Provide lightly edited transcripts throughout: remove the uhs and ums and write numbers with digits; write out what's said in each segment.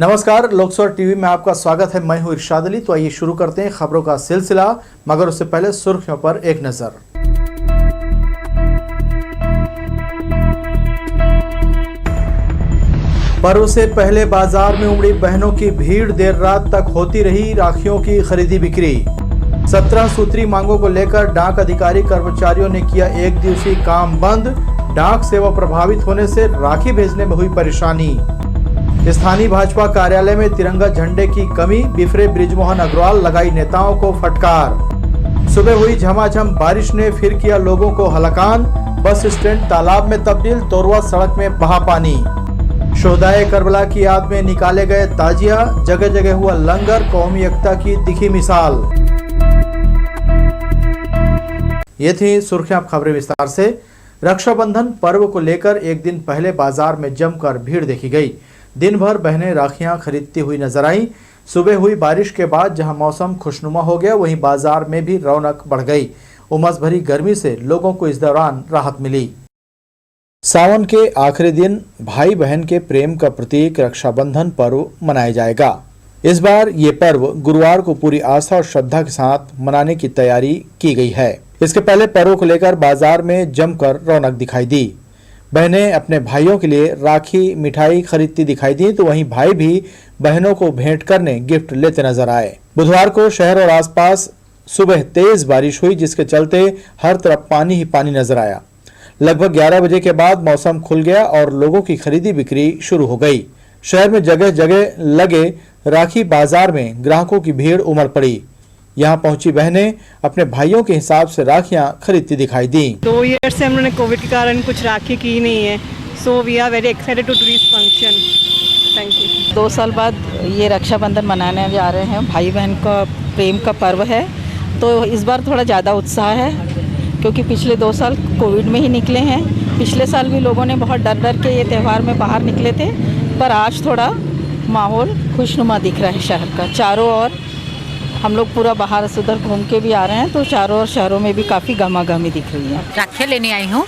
नमस्कार, लोकसभा टीवी में आपका स्वागत है। मैं हूं इरशाद अली। तो आइए शुरू करते हैं खबरों का सिलसिला, मगर उससे पहले सुर्खियों पर एक नजर। पर्व से पहले बाजार में उमड़ी बहनों की भीड़, देर रात तक होती रही राखियों की खरीदी बिक्री। 17 सूत्री मांगों को लेकर डाक अधिकारी कर्मचारियों ने किया एक दिवसीय काम बंद। डाक सेवा प्रभावित होने से राखी भेजने में हुई परेशानी। स्थानीय भाजपा कार्यालय में तिरंगा झंडे की कमी, बिफरे बृजमोहन अग्रवाल लगाई नेताओं को फटकार। सुबह हुई झमाझम बारिश ने फिर किया लोगों को हलाकान। बस स्टैंड तालाब में तब्दील, तोरवा सड़क में बहा पानी। शोहदाए करबला की याद में निकाले गए ताजिया, जगह जगह हुआ लंगर, कौमी एकता की दिखी मिसाल। ये थी सुर्खियां, खबरें विस्तार से। रक्षाबंधन पर्व को लेकर एक दिन पहले बाजार में जमकर भीड़ देखी गई। दिन भर बहनें राखियां खरीदती हुई नजर आईं। सुबह हुई बारिश के बाद जहां मौसम खुशनुमा हो गया, वहीं बाजार में भी रौनक बढ़ गई। उमस भरी गर्मी से लोगों को इस दौरान राहत मिली। सावन के आखिरी दिन भाई बहन के प्रेम का प्रतीक रक्षाबंधन पर्व मनाया जाएगा। इस बार ये पर्व गुरुवार को पूरी आस्था और श्रद्धा के साथ मनाने की तैयारी की गई है। इसके पहले पर्व को लेकर बाजार में जमकर रौनक दिखाई दी। बहनें अपने भाइयों के लिए राखी, मिठाई खरीदती दिखाई दी, तो वहीं भाई भी बहनों को भेंट करने गिफ्ट लेते नजर आए। बुधवार को शहर और आसपास सुबह तेज बारिश हुई, जिसके चलते हर तरफ पानी ही पानी नजर आया। लगभग 11 बजे के बाद मौसम खुल गया और लोगों की खरीदी बिक्री शुरू हो गई। शहर में जगह जगह लगे राखी बाजार में ग्राहकों की भीड़ उमड़ पड़ी। यहाँ पहुंची बहनें अपने भाइयों के हिसाब से राखियां खरीदती दिखाई दी। 2 ईयर से हम लोगों ने कोविड के कारण कुछ राखी की नहीं है, so we are very excited to do this function. Thank you. 2 साल बाद ये रक्षाबंधन मनाने जा रहे हैं। भाई बहन का प्रेम का पर्व है, तो इस बार थोड़ा ज़्यादा उत्साह है, क्योंकि पिछले 2 साल कोविड में ही निकले हैं। पिछले साल भी लोगों ने बहुत डर डर के ये त्यौहार में बाहर निकले थे, पर आज थोड़ा माहौल खुशनुमा दिख रहा है शहर का। चारों ओर हम लोग पूरा बाहर से उधर घूम के भी आ रहे हैं, तो चारों ओर शहरों में भी काफ़ी गमागमी दिख रही है। राखियाँ लेने आई हूँ।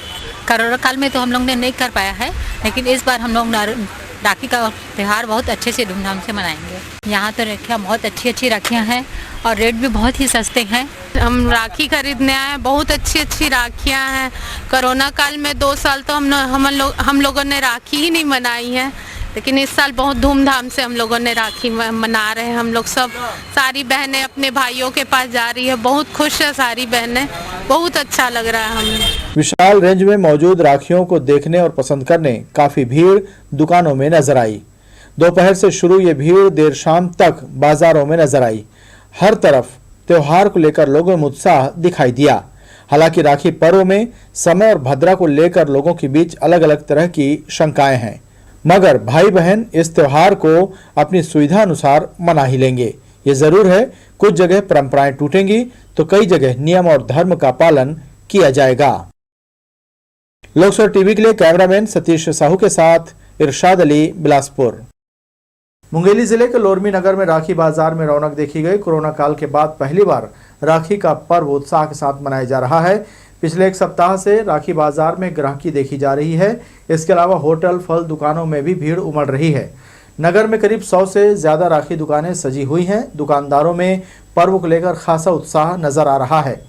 कोरोना काल में तो हम लोग ने नहीं कर पाया है, लेकिन इस बार हम लोग राखी का त्यौहार बहुत अच्छे से धूमधाम से मनाएंगे। यहाँ तो राखियाँ बहुत अच्छी राखियाँ हैं और रेट भी बहुत ही सस्ते हैं। हम राखी खरीदने आए हैं। बहुत अच्छी राखियाँ हैं। कोरोना काल में 2 साल तो हम लोगों ने राखी ही नहीं मनाई है, लेकिन इस साल बहुत धूमधाम से हम लोगों ने राखी मना रहे हैं। हम लोग सब, सारी बहनें अपने भाइयों के पास जा रही है। बहुत खुश है सारी बहनें, बहुत अच्छा लग रहा है हमें। विशाल रेंज में मौजूद राखियों को देखने और पसंद करने काफी भीड़ दुकानों में नजर आई। दोपहर से शुरू ये भीड़ देर शाम तक बाजारों में नजर आई। हर तरफ त्योहार को लेकर लोगों में उत्साह दिखाई दिया। हालांकि राखी पर्व में समय और भद्रा को लेकर लोगों के बीच अलग अलग तरह की शंकाएं हैं, मगर भाई बहन इस त्योहार को अपनी सुविधा अनुसार मना ही लेंगे। ये जरूर है, कुछ जगह परंपराएं टूटेंगी तो कई जगह नियम और धर्म का पालन किया जाएगा। लोकसभा टीवी के लिए कैमरामैन सतीश साहू के साथ इरशाद अली, बिलासपुर। मुंगेली जिले के लोरमी नगर में राखी बाजार में रौनक देखी गई। कोरोना काल के बाद पहली बार राखी का पर्व उत्साह के साथ मनाया जा रहा है। पिछले 1 सप्ताह से राखी बाजार में ग्राहकी देखी जा रही है। इसके अलावा होटल, फल दुकानों में भी भीड़ उमड़ रही है। नगर में करीब 100 से ज्यादा राखी दुकानें सजी हुई हैं। दुकानदारों में पर्व को लेकर खासा उत्साह नजर आ रहा है।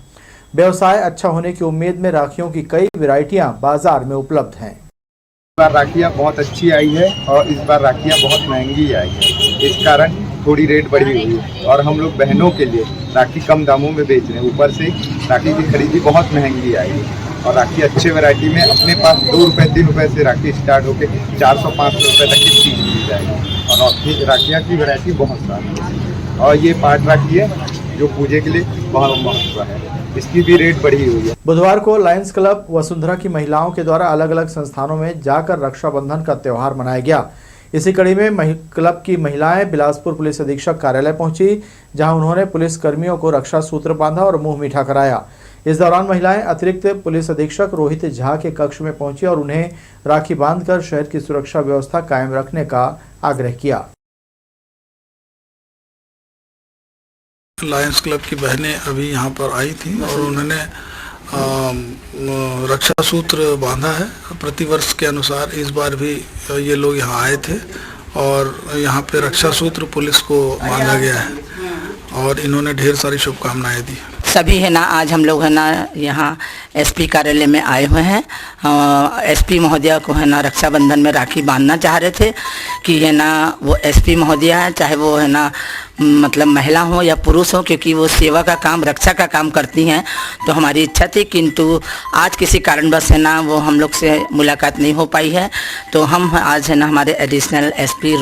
व्यवसाय अच्छा होने की उम्मीद में राखियों की कई वैरायटियां बाजार में उपलब्ध हैं। इस बार राखियाँ बहुत अच्छी आई है और इस बार राखियाँ बहुत महंगी आई है। इस कारण थोड़ी रेट बढ़ी हुई है और हम लोग बहनों के लिए राखी कम दामों में बेच रहे हैं। ऊपर से राखी की खरीदी बहुत महंगी आई है और राखी अच्छे वैरायटी में अपने पास 2 रुपये 3 रुपये से राखी स्टार्ट होकर 400-500 रुपये तक की चीज़ मिल जाएगी। और राखियाँ की वैरायटी बहुत सारी है और ये पाट राखी है जो पूजे के लिए बहुत महत्व है। इसकी भी रेट बढ़ी हुई है। बुधवार को लायंस क्लब वसुंधरा की महिलाओं के द्वारा अलग अलग संस्थानों में जाकर रक्षाबंधन का त्यौहार मनाया गया। इसी कड़ी में क्लब की महिलाएं बिलासपुर पुलिस अधीक्षक कार्यालय पहुंची, जहां उन्होंने पुलिस कर्मियों को रक्षा सूत्र बांधा और मुंह मीठा कराया। इस दौरान महिलाएं अतिरिक्त पुलिस अधीक्षक रोहित झा के कक्ष में पहुंची और उन्हें राखी बांधकर शहर की सुरक्षा व्यवस्था कायम रखने का आग्रह किया। लायंस क्लब की बहनें अभी यहाँ पर आई थी और उन्होंने रक्षा सूत्र बांधा है। प्रतिवर्ष के अनुसार इस बार भी ये लोग यहाँ आए थे और यहाँ पे रक्षा सूत्र पुलिस को बांधा गया है और इन्होंने ढेर सारी शुभकामनाएं दी। सभी है ना आज हम लोग है ना यहाँ एसपी कार्यालय में आए हुए हैं। एसपी महोदया को है ना रक्षाबंधन में राखी बांधना चाह रहे थे कि है ना वो एसपी महोदया है, चाहे वो है ना मतलब महिला हो या पुरुष हो, क्योंकि वो सेवा का काम रक्षा का काम करती हैं। तो हमारी इच्छा थी, किंतु आज किसी कारणवश है ना वो हम लोग से मुलाकात नहीं हो पाई है। तो हम आज है ना हमारे एडिशनल एसपी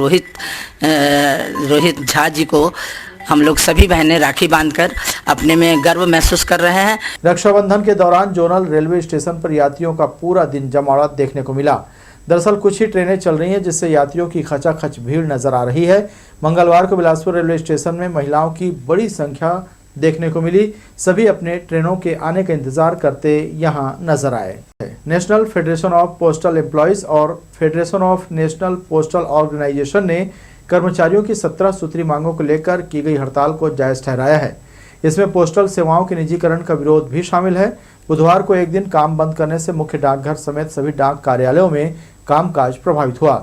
रोहित झा जी को हम लोग सभी बहनें राखी बांधकर अपने में गर्व महसूस कर रहे हैं। रक्षाबंधन के दौरान जोनल रेलवे स्टेशन पर यात्रियों का पूरा दिन जमावड़ा देखने को मिला। दरअसल कुछ ही ट्रेनें चल रही हैं जिससे यात्रियों की खचाखच भीड़ नजर आ रही है। मंगलवार को बिलासपुर रेलवे स्टेशन में महिलाओं की बड़ी संख्या देखने को मिली। सभी अपने ट्रेनों के आने का इंतजार करते यहां नजर आए। National federation of postal employees और federation of national postal organisation ने कर्मचारियों की 17 सूत्री मांगों को लेकर की गई हड़ताल को जायज ठहराया है। इसमें पोस्टल सेवाओं के निजीकरण का विरोध भी शामिल है। बुधवार को एक दिन काम बंद करने से मुख्य डाकघर समेत सभी डाक कार्यालयों में कामकाज प्रभावित हुआ।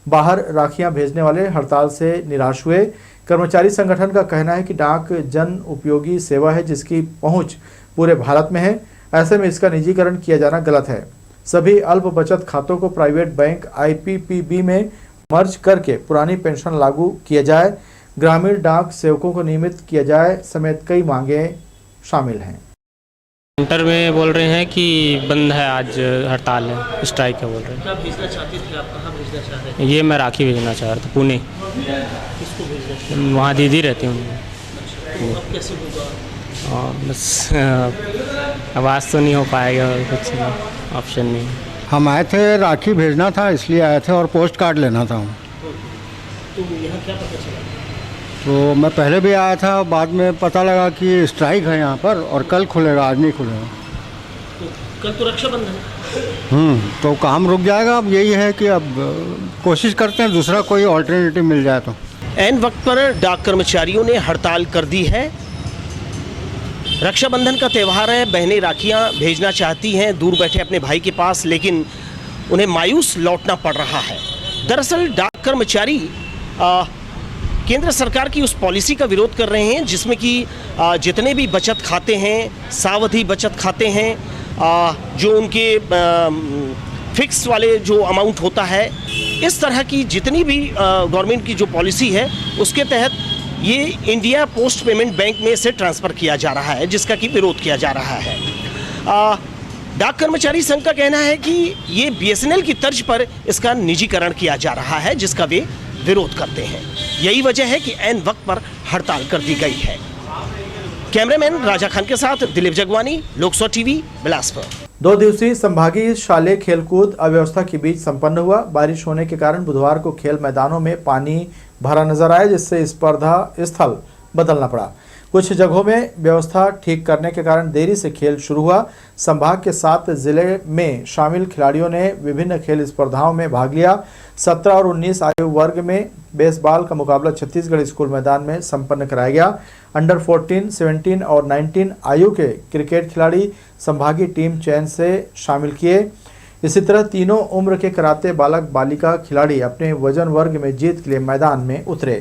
बाहर राखियां भेजने वाले हड़ताल से निराश हुए। कर्मचारी संगठन का कहना है कि डाक जन उपयोगी सेवा है जिसकी पहुंच पूरे भारत में है। ऐसे में इसका निजीकरण किया जाना गलत है। सभी अल्प बचत खातों को प्राइवेट बैंक IPPB में मर्ज करके पुरानी पेंशन लागू किया जाए, ग्रामीण डाक सेवकों को नियमित किया जाए समेत कई मांगें शामिल हैं। सेंटर में बोल रहे हैं कि बंद है, आज हड़ताल है, स्ट्राइक है बोल रहे हैं। क्या भेजना चाहती थी आप, कहाँ भेजना चाह रहे हैं? ये मैं राखी भेजना चाह रहा था पुणे। किसको भेजना चाह रहे हैं? वहाँ दीदी रहती हूँ। तो अब कैसे होगा? बस अब आज तो नहीं हो पाएगा, कुछ ऑप्शन नहीं। हम आए थे, राखी भेजना था इसलिए आए थे और पोस्ट कार्ड लेना था। तो यहाँ क्या पता चला? तो मैं पहले भी आया था, बाद में पता लगा कि स्ट्राइक है यहाँ पर और कल खुलेगा, आज नहीं खुलेगा। तो कल तो रक्षाबंधन है। तो काम रुक जाएगा। अब यही है कि अब कोशिश करते हैं दूसरा कोई ऑल्टरनेटिव मिल जाए। तो ऐन वक्त पर डाक कर्मचारियों ने हड़ताल कर दी है। रक्षाबंधन का त्यौहार है, बहनें राखियां भेजना चाहती हैं दूर बैठे अपने भाई के पास, लेकिन उन्हें मायूस लौटना पड़ रहा है। दरअसल डाक कर्मचारी केंद्र सरकार की उस पॉलिसी का विरोध कर रहे हैं जिसमें कि जितने भी बचत खाते हैं, सावधि बचत खाते हैं, जो उनके फिक्स वाले जो अमाउंट होता है, इस तरह की जितनी भी गवर्नमेंट की जो पॉलिसी है उसके तहत ये इंडिया पोस्ट पेमेंट बैंक में से ट्रांसफ़र किया जा रहा है, जिसका कि विरोध किया जा रहा है। डाक कर्मचारी संघ का कहना है कि ये BSNL की तर्ज पर इसका निजीकरण किया जा रहा है, जिसका वे विरोध करते हैं। यही वजह है कि ऐन वक्त पर हड़ताल कर दी गई है। कैमरामैन राजा खान के साथ दिलीप जगवानी, लोकसभा टीवी, बिलासपुर। 2 दिवसीय संभागीय शालेय खेलकूद अव्यवस्था के बीच संपन्न हुआ। बारिश होने के कारण बुधवार को खेल मैदानों में पानी भरा नजर आया, जिससे स्पर्धा स्थल बदलना पड़ा। कुछ जगहों में व्यवस्था ठीक करने के कारण देरी से खेल शुरू हुआ। संभाग के 7 जिले में शामिल खिलाड़ियों ने विभिन्न खेल स्पर्धाओं में भाग लिया। 17 और 19 आयु वर्ग में बेसबॉल का मुकाबला छत्तीसगढ़ स्कूल मैदान में संपन्न कराया गया। अंडर 14, 17 और 19 आयु के क्रिकेट खिलाड़ी संभागीय टीम चयन से शामिल किए। इसी तरह तीनों उम्र के कराते बालक बालिका खिलाड़ी अपने वजन वर्ग में जीत के लिए मैदान में उतरे।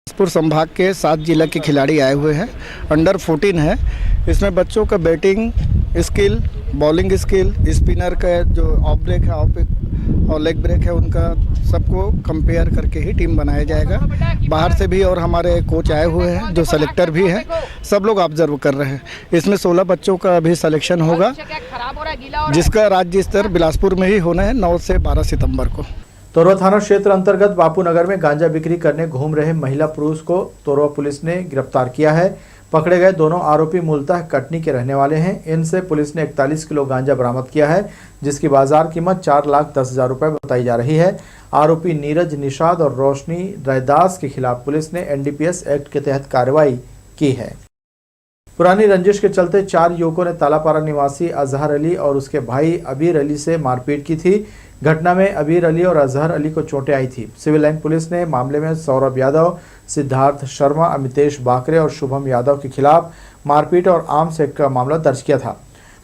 बिलासपुर संभाग के 7 जिला के खिलाड़ी आए हुए हैं। अंडर 14 है, इसमें बच्चों का batting skill, bowling skill, spinner का जो ऑफ ब्रेक है और लेग ब्रेक है, उनका सबको कंपेयर करके ही टीम बनाया जाएगा। बाहर से भी और हमारे कोच आए हुए हैं जो सेलेक्टर भी हैं, सब लोग ऑब्जर्व कर रहे हैं। इसमें 16 बच्चों का भी सिलेक्शन होगा, जिसका राज्य स्तर बिलासपुर में ही होना है 9 से 12 सितंबर को। तोरवा थाना क्षेत्र अंतर्गत बापूनगर में गांजा बिक्री करने घूम रहे महिला पुरुष को तोरवा पुलिस ने गिरफ्तार किया है। पकड़े गए दोनों आरोपी मूलतः कटनी के रहने वाले हैं। इनसे पुलिस ने 41 किलो गांजा बरामद किया है, जिसकी बाजार कीमत 4,10,000 रुपये बताई जा रही है। आरोपी नीरज निषाद और रोशनी रैदास के खिलाफ पुलिस ने NDPS एक्ट के तहत कार्रवाई की है। पुरानी रंजिश के चलते 4 युवकों ने तालापारा निवासी अजहर अली और उसके भाई अबीर अली से मारपीट की थी। घटना में अबीर अली और अजहर अली को चोटें आई थी। सिविल लाइन पुलिस ने मामले में सौरभ यादव, सिद्धार्थ शर्मा, अमितेश बाकरे और शुभम यादव के खिलाफ मारपीट और आर्म्स एक्ट का मामला दर्ज किया था।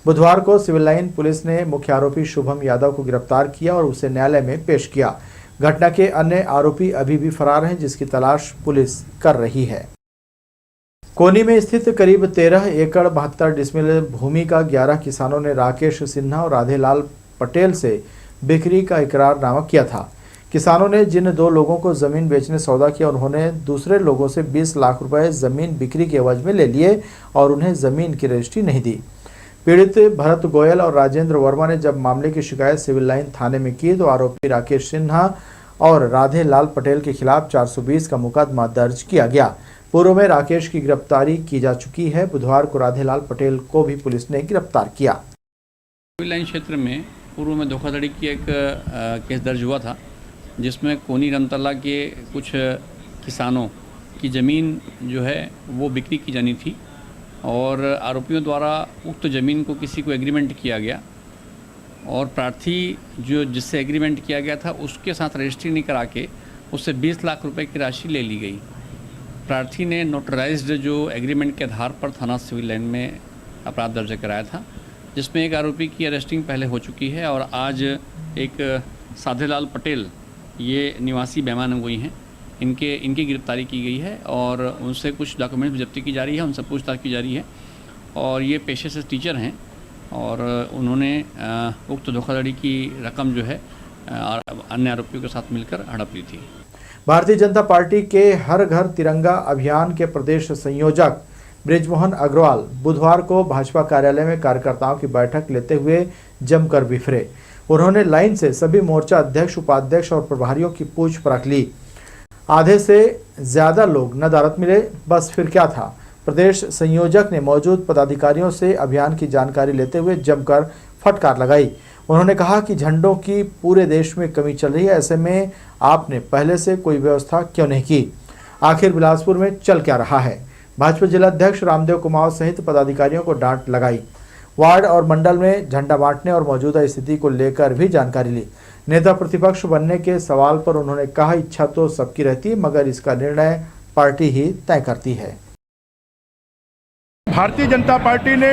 बुधवार को सिविल लाइन पुलिस ने मुख्य आरोपी शुभम यादव को गिरफ्तार किया और उसे न्यायालय में पेश किया। घटना के अन्य आरोपी अभी भी फरार हैं, जिसकी तलाश पुलिस कर रही है। कोनी में स्थित करीब 13 एकड़ 72 डिसमिल भूमि का 11 किसानों ने राकेश सिन्हा और राधेलाल पटेल से बिक्री का इकरारनामा किया था। किसानों ने जिन 2 लोगों को जमीन बेचने सौदा किया, उन्होंने दूसरे लोगों से 20 लाख रुपए जमीन बिक्री के एवज में ले लिए और उन्हें जमीन की रजिस्ट्री नहीं दी। पीड़ित भरत गोयल और राजेंद्र वर्मा ने जब मामले की शिकायत सिविल लाइन थाने में की तो आरोपी राकेश सिन्हा और राधे लाल पटेल के खिलाफ 420 का मुकदमा दर्ज किया गया। पूर्व में राकेश की गिरफ्तारी की जा चुकी है। बुधवार को राधे लाल पटेल को भी पुलिस ने गिरफ्तार किया। सिविल लाइन क्षेत्र में पूर्व में धोखाधड़ी की एक केस दर्ज हुआ था, जिसमें कोनी रमतला के कुछ किसानों की ज़मीन जो है वो बिक्री की जानी थी और आरोपियों द्वारा उक्त ज़मीन को किसी को एग्रीमेंट किया गया और प्रार्थी जो जिससे एग्रीमेंट किया गया था उसके साथ रजिस्ट्री नहीं करा के उससे 20 लाख रुपए की राशि ले ली गई। प्रार्थी ने नोटराइज्ड जो एग्रीमेंट के आधार पर थाना सिविल लाइन में अपराध दर्ज कराया था, जिसमें एक आरोपी की अरेस्टिंग पहले हो चुकी है और आज एक साधेलाल पटेल, ये निवासी बैमानगोई हैं, इनकी गिरफ्तारी की गई है और उनसे कुछ डॉक्यूमेंट्स जब्ती की जा रही है, उनसे पूछताछ की जा रही है। और ये पेशे से टीचर हैं और उन्होंने उक्त धोखाधड़ी की रकम जो है अन्य आरोपियों के साथ मिलकर हड़प ली थी। भारतीय जनता पार्टी के हर घर तिरंगा अभियान के प्रदेश संयोजक ब्रिजमोहन अग्रवाल बुधवार को भाजपा कार्यालय में कार्यकर्ताओं की बैठक लेते हुए जमकर बिफरे। उन्होंने लाइन से सभी मोर्चा अध्यक्ष, उपाध्यक्ष और प्रभारियों की पूछ परख ली। आधे से ज्यादा लोग नदारद मिले, बस फिर क्या था। प्रदेश संयोजक ने मौजूद पदाधिकारियों से अभियान की जानकारी लेते हुए जमकर फटकार लगाई। उन्होंने कहा कि झंडों की पूरे देश में कमी चल रही है, ऐसे में आपने पहले से कोई व्यवस्था क्यों नहीं की। आखिर बिलासपुर में चल क्या रहा है। भाजपा जिला अध्यक्ष रामदेव कुमार सहित पदाधिकारियों को डांट लगाई। वार्ड और मंडल में झंडा बांटने और मौजूदा स्थिति को लेकर भी जानकारी ली। नेता प्रतिपक्ष बनने के सवाल पर उन्होंने कहा, इच्छा तो सबकी रहती है मगर इसका निर्णय पार्टी ही तय करती है। भारतीय जनता पार्टी ने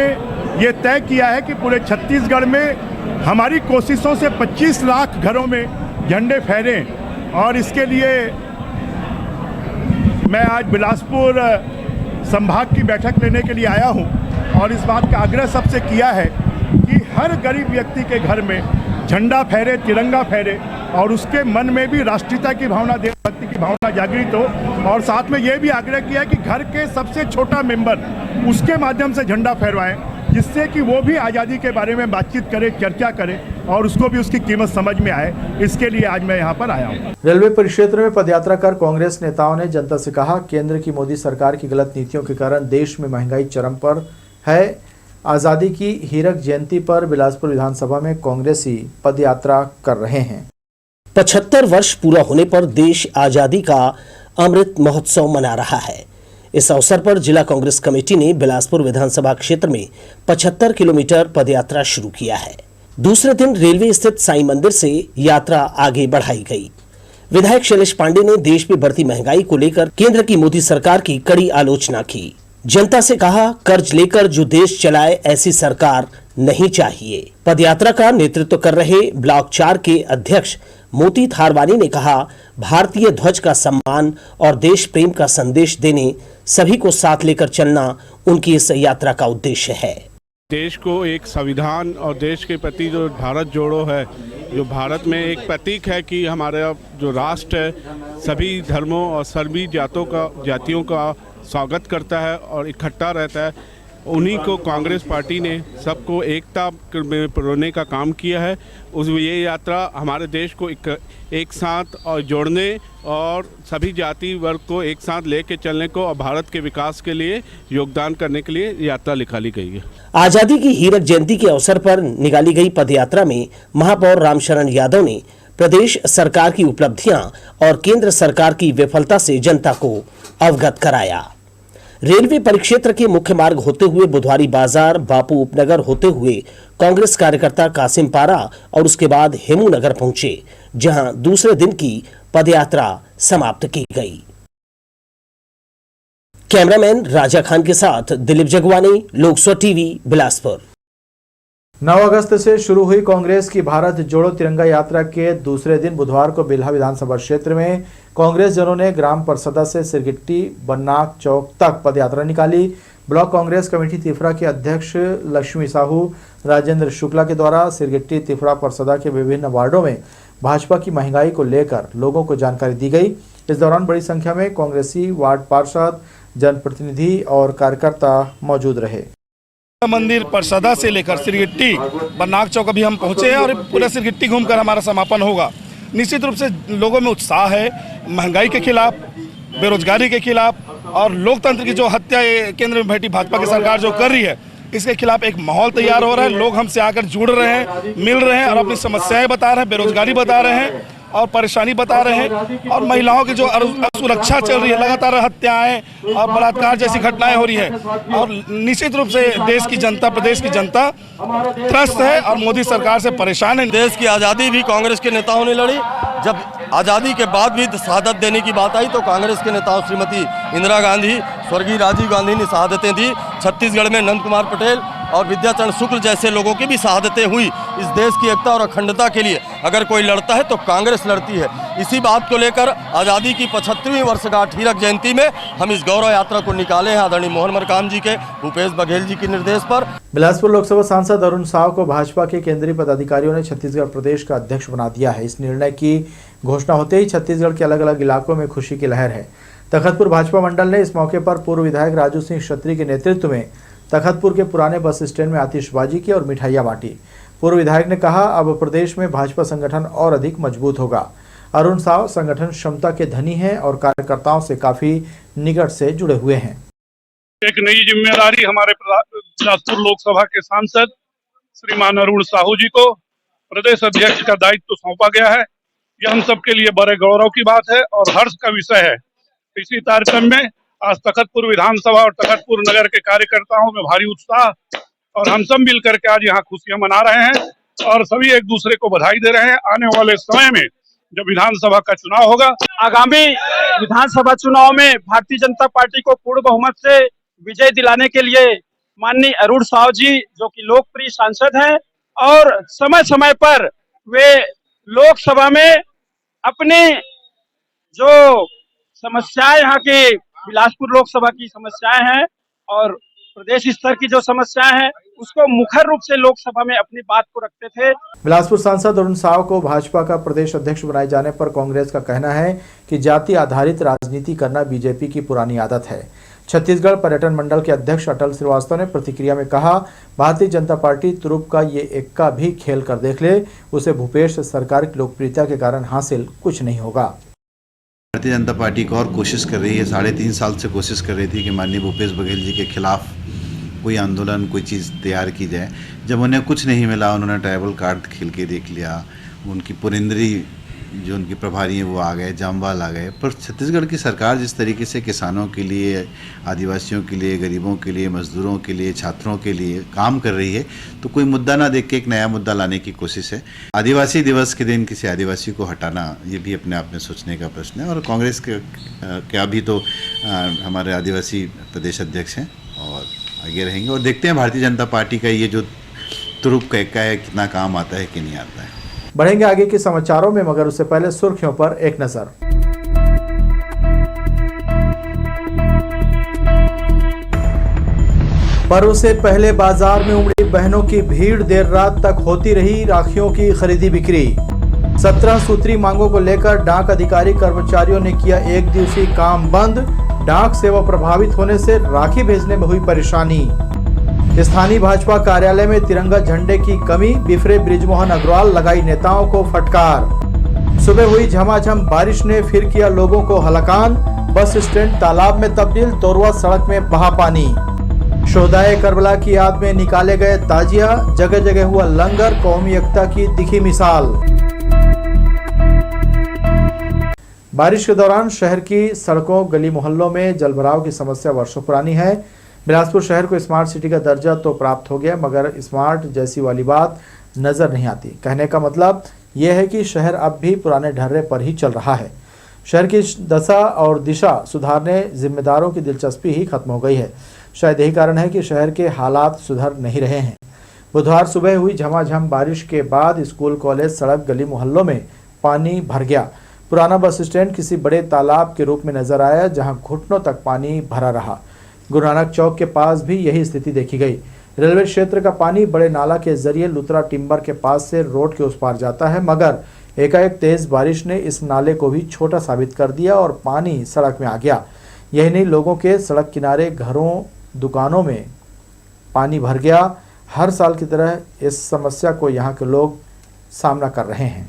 ये तय किया है कि पूरे छत्तीसगढ़ में हमारी कोशिशों से 25 लाख घरों में झंडे फहरें और इसके लिए मैं आज बिलासपुर संभाग की बैठक लेने के लिए आया हूं और इस बात का आग्रह सबसे किया है कि हर गरीब व्यक्ति के घर में झंडा फहरे, तिरंगा फहरे और उसके मन में भी राष्ट्रीयता की भावना, देशभक्ति की भावना जागृत हो। और साथ में ये भी आग्रह किया कि घर के सबसे छोटा मेंबर उसके माध्यम से झंडा फहरवाएं, जिससे कि वो भी आज़ादी के बारे में बातचीत करे, चर्चा करे और उसको भी उसकी कीमत समझ में आए। इसके लिए आज मैं यहाँ पर आया हूँ। रेलवे परिक्षेत्र में पदयात्रा कर कांग्रेस नेताओं ने जनता से कहा, केंद्र की मोदी सरकार की गलत नीतियों के कारण देश में महंगाई चरम पर है। आज़ादी की हीरक जयंती पर बिलासपुर विधानसभा में कांग्रेसी पदयात्रा कर रहे हैं। 75 वर्ष पूरा होने पर देश आज़ादी का अमृत महोत्सव मना रहा है। इस अवसर पर जिला कांग्रेस कमेटी ने बिलासपुर विधानसभा क्षेत्र में 75 किलोमीटर पदयात्रा शुरू किया है। दूसरे दिन रेलवे स्थित साईं मंदिर से यात्रा आगे बढ़ाई गई। विधायक शैलेश पांडे ने देश में बढ़ती महंगाई को लेकर केंद्र की मोदी सरकार की कड़ी आलोचना की। जनता से कहा, कर्ज लेकर जो देश चलाए ऐसी सरकार नहीं चाहिए। पदयात्रा का नेतृत्व कर रहे ब्लॉक 4 के अध्यक्ष मोती थारवानी ने कहा, भारतीय ध्वज का सम्मान और देश प्रेम का संदेश देने, सभी को साथ लेकर चलना उनकी इस यात्रा का उद्देश्य है। देश को एक संविधान और देश के प्रति जो भारत जोड़ो है, जो भारत में एक प्रतीक है कि हमारा जो राष्ट्र है सभी धर्मों और सभी जातियों का स्वागत करता है और इकट्ठा रहता है, उन्हीं को कांग्रेस पार्टी ने सबको एकता में पिरोने का काम किया है। ये यात्रा हमारे देश को एक साथ और जोड़ने और सभी जाति वर्ग को एक साथ लेके चलने को और भारत के विकास के लिए योगदान करने के लिए यात्रा निकाली गई है। आजादी की हीरक जयंती के अवसर पर निकाली गई पदयात्रा में महापौर रामशरण यादव ने प्रदेश सरकार की उपलब्धियां और केंद्र सरकार की विफलता से जनता को अवगत कराया। रेलवे परिक्षेत्र के मुख्य मार्ग होते हुए बुधवारी बाजार, बापू उपनगर होते हुए कांग्रेस कार्यकर्ता कासिम पारा और उसके बाद हेमू नगर पहुंचे, जहां दूसरे दिन की पदयात्रा समाप्त की गई। कैमरामैन राजा खान के साथ दिलीप जगवानी, लोकसभा टीवी, बिलासपुर। 9 अगस्त से शुरू हुई कांग्रेस की भारत जोड़ो तिरंगा यात्रा के दूसरे दिन बुधवार को बिल्हा विधानसभा क्षेत्र में कांग्रेस जनों ने ग्राम परसदा से सिरगिट्टी बननाक चौक तक पदयात्रा निकाली। ब्लॉक कांग्रेस कमेटी तिफरा के अध्यक्ष लक्ष्मी साहू राजेंद्र शुक्ला के द्वारा सिरगिट्टी तिफरा परसदा के विभिन्न वार्डों में भाजपा की महंगाई को लेकर लोगों को जानकारी दी गई। इस दौरान बड़ी संख्या में कांग्रेसी वार्ड पार्षद, जनप्रतिनिधि और कार्यकर्ता मौजूद रहे। मंदिर परसदा से लेकर सिरगिट्टी बननाक चौक अभी हम पहुंचे हैं और पूरा सिरगिट्टी घूमकर हमारा समापन होगा। निश्चित रूप से लोगों में उत्साह है, महंगाई के खिलाफ, बेरोजगारी के खिलाफ और लोकतंत्र की जो हत्या केंद्र में बैठी भाजपा की सरकार जो कर रही है, इसके खिलाफ एक माहौल तैयार हो रहा है। लोग हमसे आकर जुड़ रहे हैं, मिल रहे हैं और अपनी समस्याएं बता रहे हैं, बेरोजगारी बता रहे हैं और परेशानी बता रहे हैं। और महिलाओं की जो असुरक्षा चल रही है, लगातार हत्याएं और बलात्कार जैसी घटनाएं हो रही है और निश्चित रूप से देश की जनता, प्रदेश की जनता त्रस्त है और मोदी सरकार से परेशान है। देश की आज़ादी भी कांग्रेस के नेताओं ने लड़ी। जब आज़ादी के बाद भी शहादत देने की बात आई तो कांग्रेस के नेताओं श्रीमती इंदिरा गांधी, स्वर्गीय राजीव गांधी ने शहादतें दी। छत्तीसगढ़ में नंद कुमार पटेल और विद्याचरण शुक्ल जैसे लोगों की भी शहादतें हुई। इस देश की एकता और अखंडता के लिए अगर कोई लड़ता है तो कांग्रेस लड़ती है। इसी बात को लेकर आज़ादी की 75वीं वर्षगांठ हीरक जयंती में हम इस गौरव यात्रा को निकाले हैं आदरणीय मोहन मरकाम जी के, भूपेश बघेल जी के निर्देश पर। बिलासपुर लोकसभा सांसद अरुण साव को भाजपा के केंद्रीय पदाधिकारियों ने छत्तीसगढ़ प्रदेश का अध्यक्ष बना दिया है। इस निर्णय की घोषणा होते ही छत्तीसगढ़ के अलग अलग इलाकों में खुशी की लहर है। तखतपुर भाजपा मंडल ने इस मौके पर पूर्व विधायक राजू सिंह क्षत्री के नेतृत्व में तखतपुर के पुराने बस स्टैंड में आतिशबाजी की और मिठाइयां बांटी। पूर्व विधायक ने कहा, अब प्रदेश में भाजपा संगठन और अधिक मजबूत होगा। अरुण साव संगठन क्षमता के धनी हैं और कार्यकर्ताओं से काफी निकट से जुड़े हुए हैं। एक नई जिम्मेदारी हमारे बिलासपुर लोकसभा के सांसद श्रीमान अरुण साहू जी को प्रदेश अध्यक्ष का दायित्व सौंपा गया है। यह हम सबके लिए बड़े गौरव की बात है और हर्ष का विषय है। इसी कार्यक्रम में आज तखतपुर विधानसभा और तखतपुर नगर के कार्यकर्ताओं में भारी उत्साह और हम सब मिलकर के आज यहाँ खुशियां मना रहे हैं और सभी एक दूसरे को बधाई दे रहे हैं। आने वाले समय में जब विधानसभा का चुनाव होगा, आगामी विधानसभा चुनाव में भारतीय जनता पार्टी को पूर्ण बहुमत से विजय दिलाने के लिए माननीय अरुण साव जी, जो कि लोकप्रिय सांसद हैं और समय समय पर वे लोकसभा में अपनी जो समस्याएं, यहाँ की बिलासपुर लोकसभा की समस्याएं हैं और प्रदेश स्तर की जो समस्याएं हैं, उसको मुखर रूप से लोकसभा में अपनी बात को रखते थे। बिलासपुर सांसद अरुण साव को भाजपा का प्रदेश अध्यक्ष बनाए जाने पर कांग्रेस का कहना है कि जाति आधारित राजनीति करना बीजेपी की पुरानी आदत है। छत्तीसगढ़ पर्यटन मंडल के अध्यक्ष अटल श्रीवास्तव ने प्रतिक्रिया में कहा, भारतीय जनता पार्टी तुरुप का ये एक्का भी खेल कर देख ले, उसे भूपेश सरकार की लोकप्रियता के कारण हासिल कुछ नहीं होगा। भारतीय जनता पार्टी को और कोशिश कर रही है, 3.5 साल से कोशिश कर रही थी कि माननीय भूपेश बघेल जी के खिलाफ कोई आंदोलन, कोई चीज़ तैयार की जाए। जब उन्हें कुछ नहीं मिला, उन्होंने ट्राइबल कार्ड खेल के देख लिया। उनकी पुरिंदरी जो उनकी प्रभारी हैं वो आ गए, जामवाल आ गए। पर छत्तीसगढ़ की सरकार जिस तरीके से किसानों के लिए, आदिवासियों के लिए, गरीबों के लिए, मजदूरों के लिए, छात्रों के लिए काम कर रही है, तो कोई मुद्दा ना देख के एक नया मुद्दा लाने की कोशिश है। आदिवासी दिवस के दिन किसी आदिवासी को हटाना, ये भी अपने आप में सोचने का प्रश्न है। और कांग्रेस के अभी तो हमारे आदिवासी प्रदेश अध्यक्ष हैं और आगे रहेंगे और देखते हैं भारतीय जनता पार्टी का ये जो तुरुप का एक्का है कितना काम आता है कि नहीं आता है। बढ़ेंगे आगे के समाचारों में, मगर उससे पहले सुर्खियों पर एक नजर। पर्व से पहले बाजार में उमड़ी बहनों की भीड़, देर रात तक होती रही राखियों की खरीदी बिक्री। 17 सूत्री मांगों को लेकर डाक अधिकारी कर्मचारियों ने किया 1 दिवसीय काम बंद। डाक सेवा प्रभावित होने से राखी भेजने में हुई परेशानी। स्थानीय भाजपा कार्यालय में तिरंगा झंडे की कमी, बिफरे बृजमोहन अग्रवाल लगाई नेताओं को फटकार। सुबह हुई झमाझम बारिश ने फिर किया लोगों को हलाकान। बस स्टैंड तालाब में तब्दील, तोरवा सड़क में बहा पानी। शोहदाए करबला की याद में निकाले गए ताजिया, जगह जगह हुआ लंगर, कौमी एकता की दिखी मिसाल। बारिश के दौरान शहर की सड़कों, गली मोहल्लों में जलभराव की समस्या वर्षों पुरानी है। बिलासपुर शहर को स्मार्ट सिटी का दर्जा तो प्राप्त हो गया, मगर स्मार्ट जैसी वाली बात नजर नहीं आती। कहने का मतलब यह है कि शहर अब भी पुराने ढर्रे पर ही चल रहा है। शहर की दशा और दिशा सुधारने जिम्मेदारों की दिलचस्पी ही खत्म हो गई है। शायद यही कारण है कि शहर के हालात सुधर नहीं रहे हैं। बुधवार सुबह हुई झमाझम बारिश के बाद स्कूल, कॉलेज, सड़क, गली मोहल्लों में पानी भर गया। पुराना बस स्टैंड किसी बड़े तालाब के रूप में नजर आया, जहां घुटनों तक पानी भरा रहा। गुरु नानक चौक के पास भी यही स्थिति देखी गई। रेलवे क्षेत्र का पानी बड़े नाला के जरिए लुत्रा टिम्बर के पास से रोड के उस पार जाता है, मगर एकाएक तेज बारिश ने इस नाले को भी छोटा साबित कर दिया और पानी सड़क में आ गया। यही नहीं, लोगों के सड़क किनारे, घरों, दुकानों में पानी भर गया। हर साल की तरह इस समस्या को यहाँ के लोग सामना कर रहे हैं।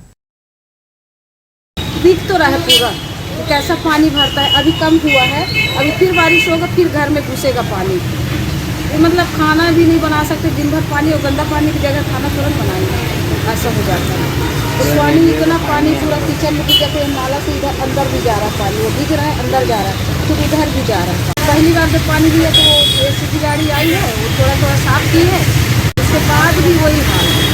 दिख तो रहा है पूरा कि कैसा पानी भरता है। अभी कम हुआ है, अभी फिर बारिश होगा, फिर घर में घुसेगा पानी। ये मतलब खाना भी नहीं बना सकते, दिन भर पानी और गंदा पानी की जगह खाना तुरंत बनाएंगे, ऐसा हो जाता है। तो पानी इतना पानी पूरा किचन में घुस जाते, नाला से इधर अंदर भी जा रहा है पानी, वो दिख रहा है अंदर जा रहा है, फिर उधर भी जा रहा है। पहली बार जब पानी दिया तो वो एसी की गाड़ी आई है, वो थोड़ा थोड़ा साफ की है, उसके बाद भी वही हाल है,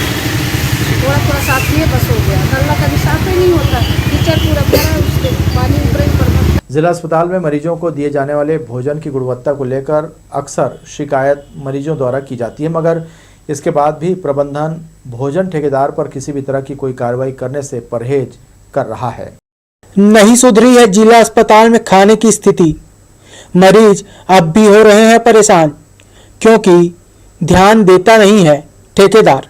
थोड़ा थोड़ा साफ किए बस हो गया। नल्ला कभी साफ ही नहीं होता, किचन पूरा भरा, उसके पानी ऊपर ही ऊपर। जिला अस्पताल में मरीजों को दिए जाने वाले भोजन की गुणवत्ता को लेकर अक्सर शिकायत मरीजों द्वारा की जाती है, मगर इसके बाद भी प्रबंधन भोजन ठेकेदार पर किसी भी तरह की कोई कार्रवाई करने से परहेज कर रहा है। नहीं सुधरी है जिला अस्पताल में खाने की स्थिति। मरीज अब भी हो रहे हैं परेशान, क्योंकि ध्यान देता नहीं है ठेकेदार।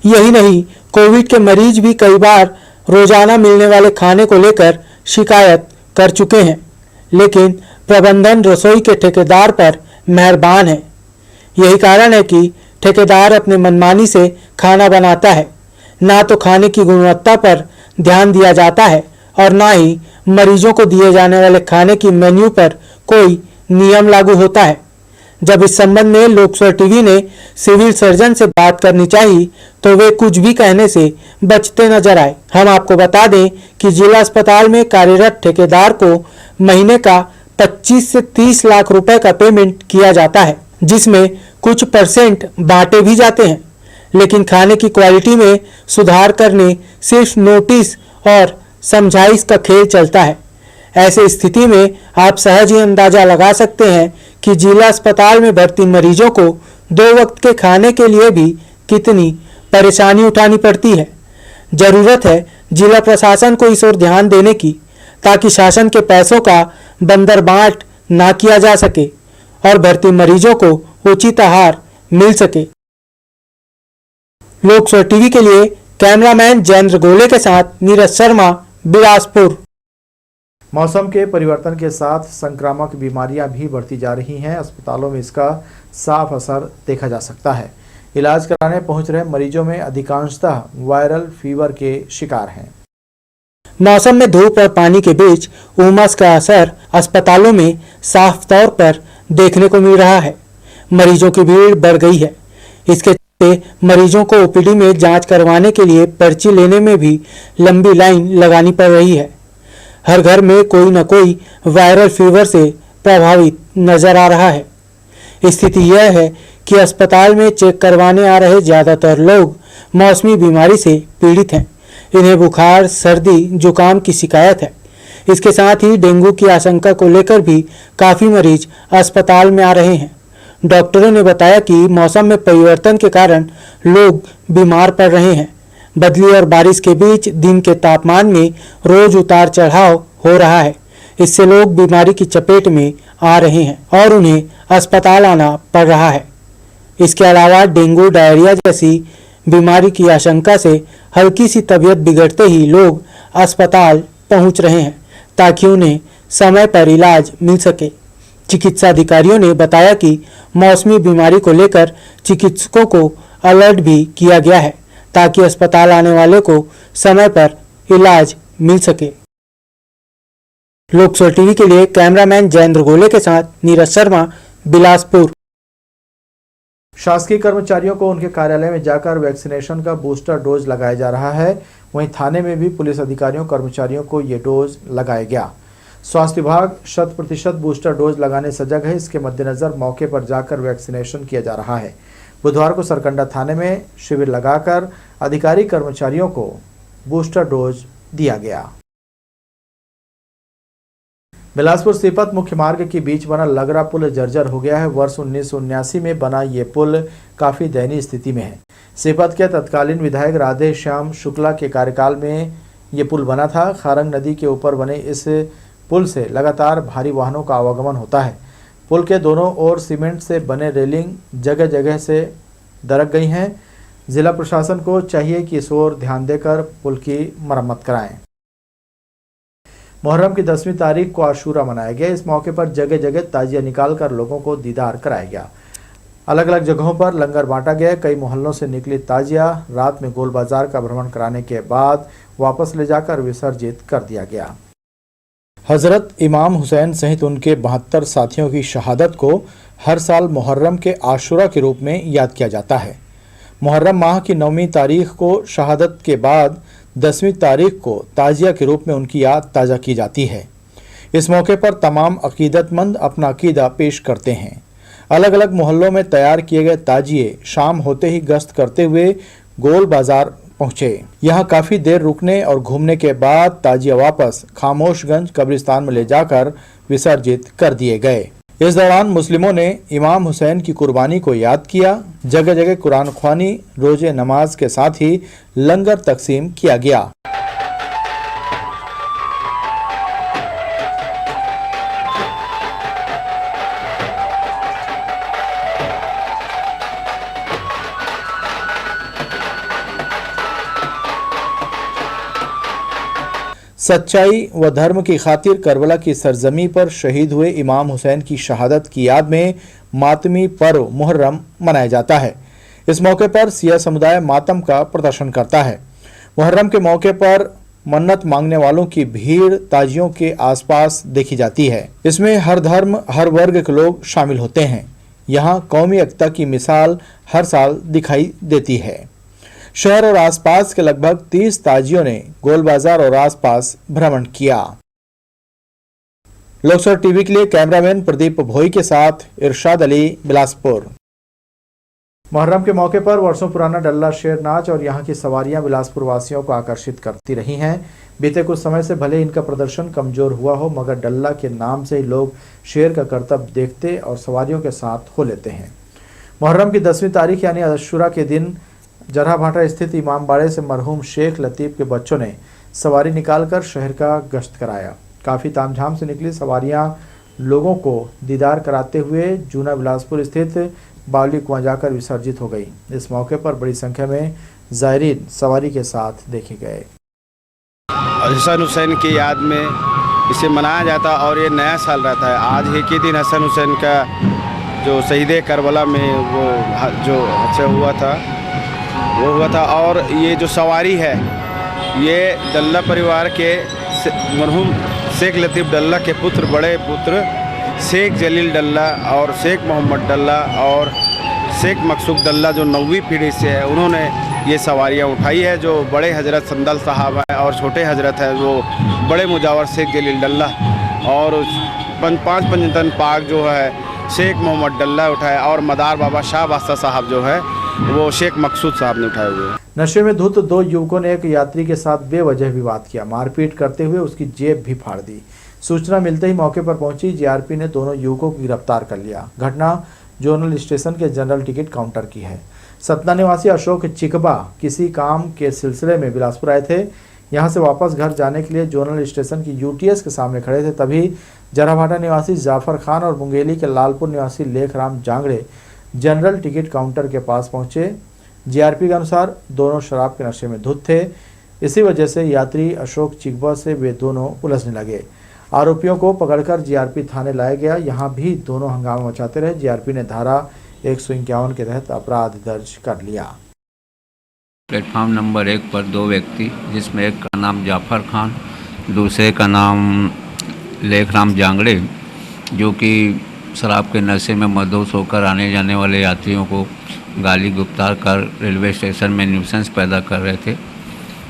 यही नहीं, कोविड के मरीज भी कई बार रोजाना मिलने वाले खाने को लेकर शिकायत कर चुके हैं, लेकिन प्रबंधन रसोई के ठेकेदार पर मेहरबान है। यही कारण है कि ठेकेदार अपने मनमानी से खाना बनाता है। ना तो खाने की गुणवत्ता पर ध्यान दिया जाता है और ना ही मरीजों को दिए जाने वाले खाने की मेन्यू पर कोई नियम लागू होता है। जब इस संबंध में लोकसभा टीवी ने सिविल सर्जन से बात करनी चाहिए तो वे कुछ भी कहने से बचते नजर आए। हम आपको बता दें कि जिला अस्पताल में कार्यरत ठेकेदार को महीने का 25 से 30 लाख रुपए का पेमेंट किया जाता है, जिसमें कुछ % बांटे भी जाते हैं, लेकिन खाने की क्वालिटी में सुधार करने सिर्फ नोटिस और समझाइश का खेल चलता है। ऐसे स्थिति में आप सहज ही अंदाजा लगा सकते हैं कि जिला अस्पताल में भर्ती मरीजों को 2 वक्त के खाने के लिए भी कितनी परेशानी उठानी पड़ती है। जरूरत है जिला प्रशासन को इस ओर ध्यान देने की, ताकि शासन के पैसों का बंदरबाट ना किया जा सके और भर्ती मरीजों को उचित आहार मिल सके। लोकसभा टीवी के लिए कैमरामैन जयेंद्र गोले के साथ नीरज शर्मा, बिलासपुर। मौसम के परिवर्तन के साथ संक्रामक बीमारियां भी बढ़ती जा रही हैं। अस्पतालों में इसका साफ असर देखा जा सकता है। इलाज कराने पहुंच रहे मरीजों में अधिकांशतः वायरल फीवर के शिकार हैं। मौसम में धूप और पानी के बीच उमस का असर अस्पतालों में साफ तौर पर देखने को मिल रहा है। मरीजों की भीड़ बढ़ गई है। इसके चलते मरीजों को ओपीडी में जांच करवाने के लिए पर्ची लेने में भी लंबी लाइन लगानी पड़ रही है। हर घर में कोई न कोई वायरल फीवर से प्रभावित नजर आ रहा है। स्थिति यह है कि अस्पताल में चेक करवाने आ रहे ज़्यादातर लोग मौसमी बीमारी से पीड़ित हैं। इन्हें बुखार, सर्दी, जुकाम की शिकायत है। इसके साथ ही डेंगू की आशंका को लेकर भी काफ़ी मरीज अस्पताल में आ रहे हैं। डॉक्टरों ने बताया कि मौसम में परिवर्तन के कारण लोग बीमार पड़ रहे हैं। बदली और बारिश के बीच दिन के तापमान में रोज उतार चढ़ाव हो रहा है। इससे लोग बीमारी की चपेट में आ रहे हैं और उन्हें अस्पताल आना पड़ रहा है। इसके अलावा डेंगू, डायरिया जैसी बीमारी की आशंका से हल्की सी तबीयत बिगड़ते ही लोग अस्पताल पहुंच रहे हैं, ताकि उन्हें समय पर इलाज मिल सके। चिकित्सा अधिकारियों ने बताया कि मौसमी बीमारी को लेकर चिकित्सकों को अलर्ट भी किया गया है, ताकि अस्पताल आने वाले को समय पर इलाज मिल सके। लोकसभा टीवी के लिए कैमरामैन जयेंद्र गोले के साथ नीरज शर्मा, बिलासपुर। शासकीय कर्मचारियों को उनके कार्यालय में जाकर वैक्सीनेशन का बूस्टर डोज लगाया जा रहा है। वहीं थाने में भी पुलिस अधिकारियों कर्मचारियों को ये डोज लगाया गया। स्वास्थ्य विभाग 100% बूस्टर डोज लगाने सजग है। इसके मद्देनजर मौके पर जाकर वैक्सीनेशन किया जा रहा है। बुधवार को सरकंडा थाने में शिविर लगाकर अधिकारी कर्मचारियों को बूस्टर डोज दिया गया। बिलासपुर सीपत मुख्य मार्ग के बीच बना लगरा पुल जर्जर हो गया है। वर्ष 1979 में बना ये पुल काफी दयनीय स्थिति में है। सीपत के तत्कालीन विधायक राधे श्याम शुक्ला के कार्यकाल में ये पुल बना था। खारंग नदी के ऊपर बने इस पुल से लगातार भारी वाहनों का आवागमन होता है। पुल के दोनों ओर सीमेंट से बने रेलिंग जगह जगह से दरक गई हैं। जिला प्रशासन को चाहिए कि इस ओर ध्यान देकर पुल की मरम्मत कराएं। मुहर्रम की 10वीं तारीख को आशूरा मनाया गया। इस मौके पर जगह जगह ताजिया निकालकर लोगों को दीदार कराया गया। अलग अलग जगहों पर लंगर बांटा गया। कई मोहल्लों से निकली ताजिया रात में गोल बाजार का भ्रमण कराने के बाद वापस ले जाकर विसर्जित कर दिया गया। हजरत इमाम हुसैन सहित उनके 72 साथियों की शहादत को हर साल मुहर्रम के आशूरा के रूप में याद किया जाता है। मुहर्रम माह की 9वीं तारीख को शहादत के बाद 10वीं तारीख को ताजिया के रूप में उनकी याद ताज़ा की जाती है। इस मौके पर तमाम अकीदतमंद अपना अकीदा पेश करते हैं। अलग अलग मोहल्लों में तैयार किए गए ताजिए शाम होते ही गश्त करते हुए गोल बाजार पहुंचे। यहां काफी देर रुकने और घूमने के बाद ताजिया वापस खामोशगंज कब्रिस्तान में ले जाकर विसर्जित कर दिए गए। इस दौरान मुस्लिमों ने इमाम हुसैन की कुर्बानी को याद किया। जगह जगह कुरान ख्वानी, रोजे नमाज के साथ ही लंगर तकसीम किया गया। सच्चाई व धर्म की खातिर करबला की सरजमी पर शहीद हुए इमाम हुसैन की शहादत की याद में मातमी पर्व मुहर्रम मनाया जाता है। इस मौके पर सिया समुदाय मातम का प्रदर्शन करता है। मुहर्रम के मौके पर मन्नत मांगने वालों की भीड़ ताजियों के आसपास देखी जाती है। इसमें हर धर्म हर वर्ग के लोग शामिल होते हैं। यहाँ कौमी एकता की मिसाल हर साल दिखाई देती है। शहर और आसपास के लगभग 30 ताजियों ने गोल बाजार और आसपास भ्रमण किया। लोकसभा टीवी के लिए कैमरामैन प्रदीप भोई के साथ इरशाद अली, बिलासपुर। मुहर्रम के मौके पर वर्षों पुराना डल्ला शेर नाच और यहाँ की सवारियां बिलासपुर वासियों को आकर्षित करती रही हैं। बीते कुछ समय से भले इनका प्रदर्शन कमजोर हुआ हो, मगर डल्ला के नाम से ही लोग शेर का करतब देखते और सवारियों के साथ हो लेते हैं। मुहर्रम की 10वीं तारीख यानी आशूरा के दिन जरहा भाटा स्थित इमामबाड़े से मरहूम शेख लतीफ़ के बच्चों ने सवारी निकालकर शहर का गश्त कराया। काफ़ी तामझाम से निकली सवारियां लोगों को दीदार कराते हुए जूना बिलासपुर स्थित बावली कुआं जाकर विसर्जित हो गई। इस मौके पर बड़ी संख्या में ज़ायरीन सवारी के साथ देखे गए। हसन हुसैन की याद में इसे मनाया जाता और ये नया साल रहता है। आज ही के दिन हसन हुसैन का जो शहीद करबला में वो जो हादसा हुआ था और ये जो सवारी है ये डल्ला परिवार के मरहूम शेख लतीफ़ डल्ला के पुत्र बड़े पुत्र शेख जलील डल्ला और शेख मोहम्मद डल्ला और शेख मकसूद डल्ला जो 9वीं पीढ़ी से है, उन्होंने ये सवारियाँ उठाई है। जो बड़े हजरत संदल साहब हैं और छोटे हजरत है वो बड़े मुजावर शेख जलील डल्ला और 5 पंजतन पाक जो है शेख मोहम्मद डल्ला उठाया और मदार बाबा शाह बास्ता साहब जो है वो शेख मकसूद साहब ने उठाए हुए। नशे में धुत 2 युवकों ने एक यात्री के साथ बेवजह विवाद किया। मारपीट करते हुए उसकी जेब भी फाड़ दी। सूचना मिलते ही मौके पर पहुंची जीआरपी ने दोनों युवकों को गिरफ्तार कर लिया। घटना जोनल स्टेशन के जनरल टिकट काउंटर की है। सतना निवासी अशोक चिकबा किसी काम के सिलसिले में बिलासपुर आए थे। यहां से वापस घर जाने के लिए जोनल स्टेशन की यूटीएस के सामने खड़े थे। तभी जराभाटा निवासी जाफर खान और मुंगेली के लालपुर निवासी Lekhram Jangde general ticket counter के पास पहुंचे। जीआरपी के अनुसार दोनों शराब के नशे में धुत थे। इसी वजह से यात्री अशोक चिकबा से वे दोनों उलझने लगे। आरोपियों को पकड़कर जीआरपी थाने लाया गया। यहां भी दोनों हंगामा मचाते रहे। जीआरपी ने धारा 151 के तहत अपराध दर्ज कर लिया। प्लेटफॉर्म नंबर 1 पर 2 व्यक्ति, जिसमें एक का नाम जाफर खान, दूसरे का नाम लेखराम जांगड़े, जो कि शराब के नशे में मदहोश होकर आने जाने वाले यात्रियों को गाली गुप्तार कर रेलवे स्टेशन में न्यूसेंस पैदा कर रहे थे,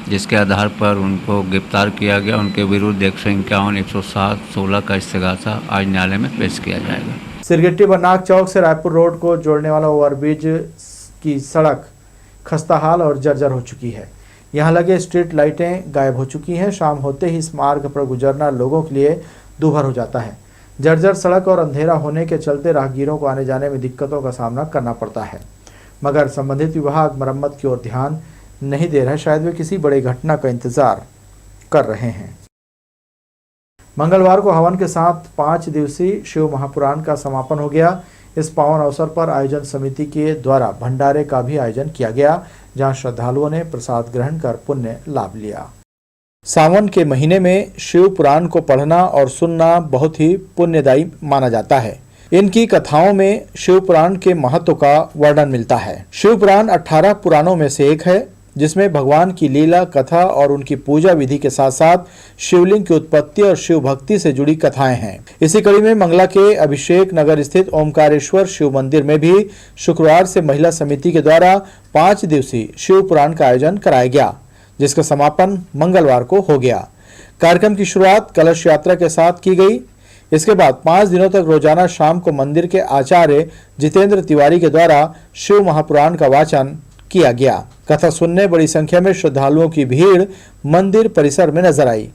जिसके आधार पर उनको गिरफ्तार किया गया। उनके विरुद्ध 151, 107, 16 का इस्तेगासा आज न्यायालय में पेश किया जाएगा। सिरगिट्टी बरनाक चौक से रायपुर रोड को जोड़ने वाला ओवरब्रिज की सड़क खस्ताहाल और जर्जर हो चुकी है। यहाँ लगे स्ट्रीट लाइटें गायब हो चुकी हैं। शाम होते ही इस मार्ग पर गुजरना लोगों के लिए दूभर हो जाता है। जर्जर सड़क और अंधेरा होने के चलते राहगीरों को आने जाने में दिक्कतों का सामना करना पड़ता है, मगर संबंधित विभाग मरम्मत की ओर ध्यान नहीं दे रहे। शायद वे किसी बड़ी घटना का इंतजार कर रहे हैं। मंगलवार को हवन के साथ 5 दिवसीय शिव महापुराण का समापन हो गया। इस पावन अवसर पर आयोजन समिति के द्वारा भंडारे का भी आयोजन किया गया, जहां श्रद्धालुओं ने प्रसाद ग्रहण कर पुण्य लाभ लिया। सावन के महीने में शिव पुराण को पढ़ना और सुनना बहुत ही पुण्यदायी माना जाता है। इनकी कथाओं में शिव पुराण के महत्व का वर्णन मिलता है। शिव पुराण 18 पुराणों में से एक है, जिसमें भगवान की लीला, कथा और उनकी पूजा विधि के साथ साथ शिवलिंग की उत्पत्ति और शिव भक्ति से जुड़ी कथाएं हैं। इसी कड़ी में मंगला के अभिषेक नगर स्थित ओमकारेश्वर शिव मंदिर में भी शुक्रवार से महिला समिति के द्वारा 5 दिवसीय शिव पुराण का आयोजन कराया गया, जिसका समापन मंगलवार को हो गया। कार्यक्रम की शुरुआत कलश यात्रा के साथ की गई। इसके बाद 5 दिनों तक रोजाना शाम को मंदिर के आचार्य जितेंद्र तिवारी के द्वारा शिव महापुराण का वाचन किया गया। कथा सुनने बड़ी संख्या में श्रद्धालुओं की भीड़ मंदिर परिसर में नजर आई।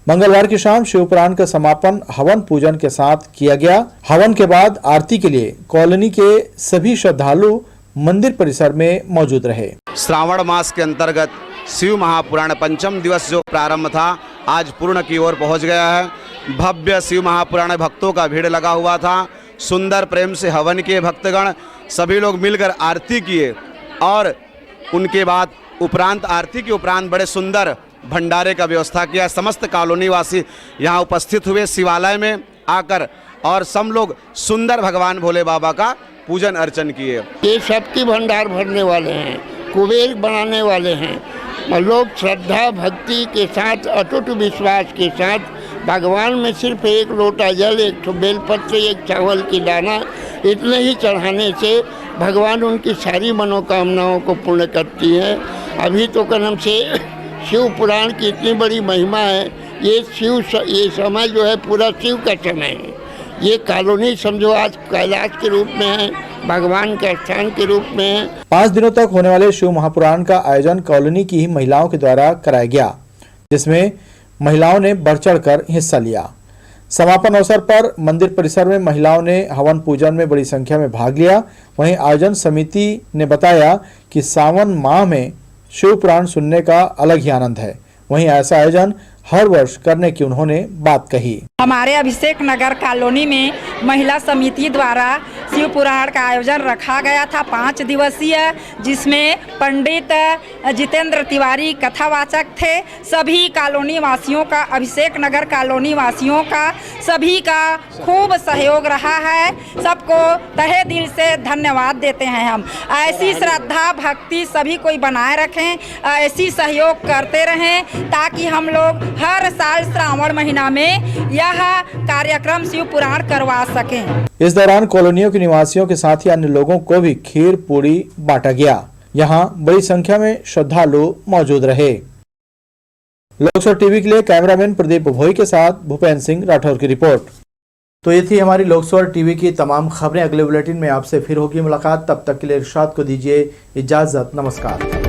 मंगलवार की शाम शिव पुराण का समापन हवन पूजन के साथ किया गया। हवन के बाद आरती के लिए कॉलोनी के सभी श्रद्धालु मंदिर परिसर में मौजूद रहे। श्रावण मास के अंतर्गत शिव महापुराण पंचम दिवस जो प्रारंभ था, आज पूर्ण की ओर पहुंच गया है। भव्य शिव महापुराण भक्तों का भीड़ लगा हुआ था। सुंदर प्रेम से हवन किए भक्तगण, सभी लोग मिलकर आरती किए और उनके बाद उपरांत आरती के उपरांत बड़े सुंदर भंडारे का व्यवस्था किया। समस्त कॉलोनी वासी यहाँ उपस्थित हुए शिवालय में आकर और सब लोग सुंदर भगवान भोले बाबा का पूजन अर्चन किए। ये सबकी भंडार भरने वाले हैं, कुबेर बनाने वाले हैं। लोग श्रद्धा भक्ति के साथ, अटूट विश्वास के साथ भगवान में सिर्फ एक लोटा जल, एक बेलपत्र, एक चावल की दाना, इतने ही चढ़ाने से भगवान उनकी सारी मनोकामनाओं को पूर्ण करती है। अभी तो कर्म से शिव पुराण की इतनी बड़ी महिमा है। ये समय जो है पूरा शिव का समय है। ये कॉलोनी समझो आज कैलाश के रूप में है, भगवान के स्थान के रूप में है। 5 दिनों तक होने वाले शिव महापुराण का आयोजन कॉलोनी की ही महिलाओं के द्वारा कराया गया, जिसमें महिलाओं ने बढ़ चढ़ कर हिस्सा लिया। समापन अवसर पर मंदिर परिसर में महिलाओं ने हवन पूजन में बड़ी संख्या में भाग लिया। वहीं आयोजन समिति ने बताया कि सावन माह में शिव पुराण सुनने का अलग ही आनंद है। वहीं ऐसा आयोजन हर वर्ष करने की उन्होंने बात कही। हमारे अभिषेक नगर कॉलोनी में महिला समिति द्वारा शिव पुराण का आयोजन रखा गया था 5 दिवसीय, जिसमें पंडित जितेंद्र तिवारी कथावाचक थे। सभी कॉलोनी वासियों का, अभिषेक नगर कॉलोनी वासियों का, सभी का खूब सहयोग रहा है। सबको तहे दिल से धन्यवाद देते हैं हम। ऐसी श्रद्धा भक्ति सभी कोई बनाए रखें, ऐसी सहयोग करते रहें, ताकि हम लोग हर साल श्रावण महीना में यह कार्यक्रम शिव पुराण करवा सकें। इस दौरान कॉलोनियों के निवासियों के साथ ही अन्य लोगों को भी खीर पूरी बांटा गया। यहाँ बड़ी संख्या में श्रद्धालु मौजूद रहे। लोकसभा टीवी के लिए कैमरामैन प्रदीप भोई के साथ भूपेंद्र सिंह राठौर की रिपोर्ट। तो ये थी हमारी लोकसभा टीवी की तमाम खबरें। अगले बुलेटिन में आपसे फिर होगी मुलाकात। तब तक के लिए इरशाद को दीजिए इजाजत। नमस्कार।